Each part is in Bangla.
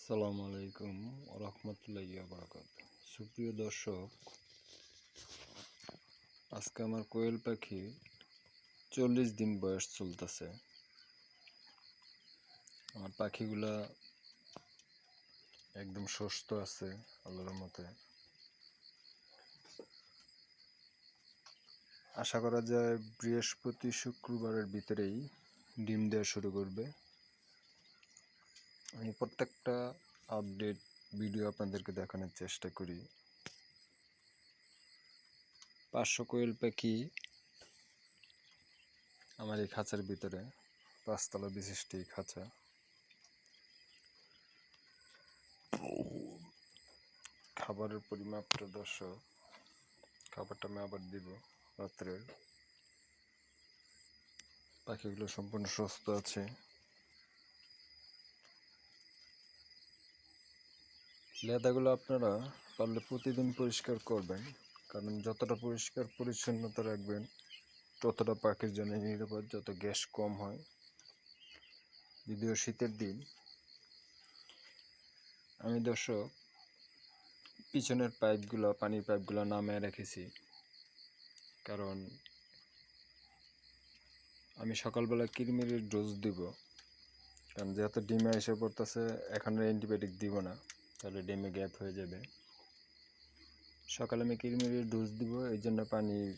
আসসালামু আলাইকুম রহমতুল্লাহি ওয়া বারাকাতুহু। সুপ্রিয় দর্শক, আজকে আমার কোয়েল পাখি 40 দিন বয়স চলতেছে। আমার পাখিগুলা একদম সুস্থ আছে আল্লাহর মতে। আশা করা যায় বৃহস্পতি শুক্রবারের ভিতরেই ডিম দেওয়া শুরু করবে। আমি প্রত্যেকটা আপডেট ভিডিও আপনাদেরকে দেখানোর চেষ্টা করি। 500 কোয়েল পাখি আমার এই খাঁচার ভিতরে, 5 তলা বিশিষ্ট এই খাঁচা। খাবারের পরিমাপটা দর্শক, খাবারটা আমি আবার দিব রাত্রে। পাখিগুলো সম্পূর্ণ সুস্থ আছে। লেদাগুলো আপনারা পারলে প্রতিদিন পরিষ্কার করবেন, কারণ যতটা পরিষ্কার পরিচ্ছন্নতা রাখবেন ততটা পাখির জন্য নিরাপদ, যত গ্যাস কম হয়। যদিও শীতের দিন আমি দর্শক পিছনের পাইপগুলো, পানির পাইপগুলো নামিয়ে রেখেছি, কারণ আমি সকালবেলা কৃমির ডোজ দিব। কারণ যেহেতু ডিমে এসে পড়তেছে, এখন অ্যান্টিবায়োটিক দিব না, তাহলে ডিমে গ্যাপ হয়ে যাবে। সকালে আমি কৃমির ডোজ দিব, এই জন্য পানির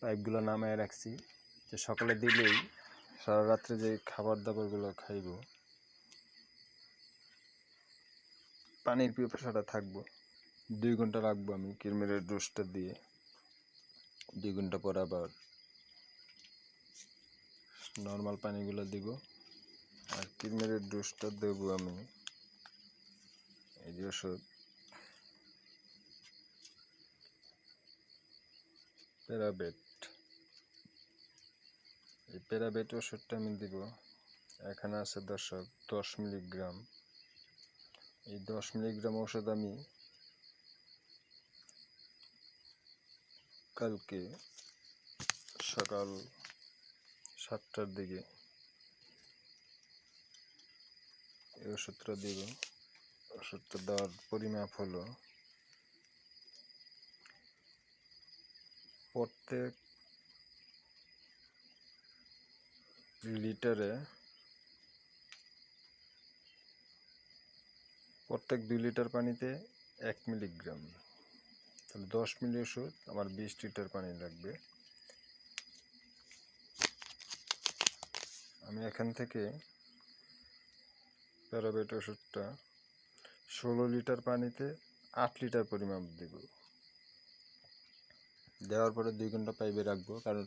পাইপগুলো নামায় রাখছি, যে সকালে দিলেই সারা রাত্রে যে খাবার দাবারগুলো খাইব, পানির পিপাসাটা থাকবো। 2 ঘন্টা রাখবো আমি কৃমির ডোজটা দিয়ে, 2 ঘন্টা পর আবার নর্মাল পানিগুলো দিব। আর কৃমির ডোজটা দেবো আমি এই যে ওষুধ প্যারাবেট। এই প্যারাবেট ওষুধটা আমি দিব। এখানে আছে দর্শক 10 মিলিগ্রাম। এই 10 মিলিগ্রাম ওষুধ আমি কালকে সকাল 7টার দিকে এই ওষুধটা দিব। ওষুধটা দেওয়ার পরিমাপ হলো প্রত্যেক লিটারে, প্রত্যেক 2 লিটার পানিতে 1 মিলিগ্রাম। তাহলে 10 মিলি ওষুধ আমার 20 লিটার পানি লাগবে। আমি এখান থেকে প্যারাবেট ওষুধটা 16 লিটার পানিতে 8 লিটার পরিমাপ দেব। দেওয়ার পরে 2 ঘন্টা পাইপে রাখবো, কারণ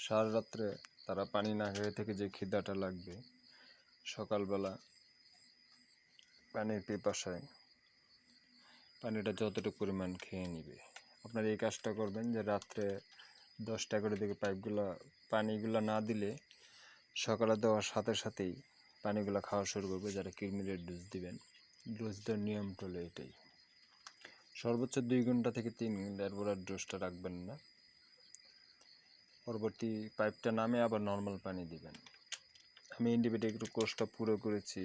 সারা রাত্রে তারা পানি না খেয়ে থেকে যে খিদাটা লাগবে, সকালবেলা পানির পিপাসায় পানিটা যতটুকু পরিমাণ খেয়ে নিবে। আপনারা এই কাজটা করবেন যে রাত্রে 10টা করে দিকে পানিগুলো না দিলে সকালে দেওয়ার সাথে সাথেই পানিগুলো খাওয়া শুরু করবে, যারা কৃমির ডোজ দিবেন। ডোজ দেওয়ার নিয়মটা হলো এটাই, সর্বোচ্চ 2 ঘন্টা থেকে 3 ঘন্টা, এরপর আর ডোজটা রাখবেন না। পরবর্তী পাইপটা নামে আবার নর্মাল পানি দিবেন। আমি অ্যান্টিবায়োটিক কোর্সটা পুরো করেছি,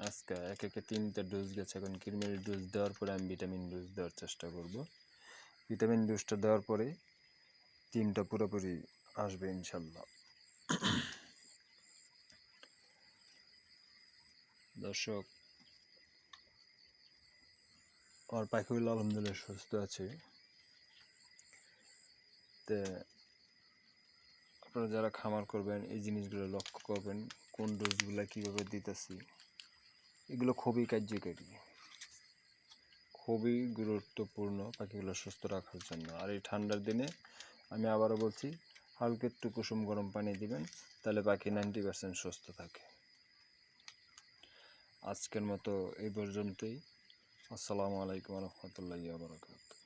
আজকে একে 3টা ডোজ গেছে। এখন কৃমির ডোজ দেওয়ার পরে আমি ভিটামিন ডোজ দেওয়ার চেষ্টা করব। ভিটামিন ডোজটা দেওয়ার পরে টিমটা পুরোপুরি আসবে ইনশাল্লাহ। দর্শক, আমার পাখিগুলো আলহামদুলিল্লাহ সুস্থ আছে। তো আপনারা যারা খামার করবেন এই জিনিসগুলো লক্ষ্য করবেন, কোন ডোজগুলো কীভাবে দিতেছি। এগুলো খুবই কার্যকারী, খুবই গুরুত্বপূর্ণ পাখিগুলো সুস্থ রাখার জন্য। আর এই ঠান্ডার দিনে আমি আবারও বলছি, হালকা একটু কুসুম গরম পানি দিবেন, তাহলে পাখি 90% সুস্থ থাকে। আজকের মতো এই পর্যন্তই। আসসালামু আলাইকুম রহমতুল্লাহি ওয়া বারাকাতুহু।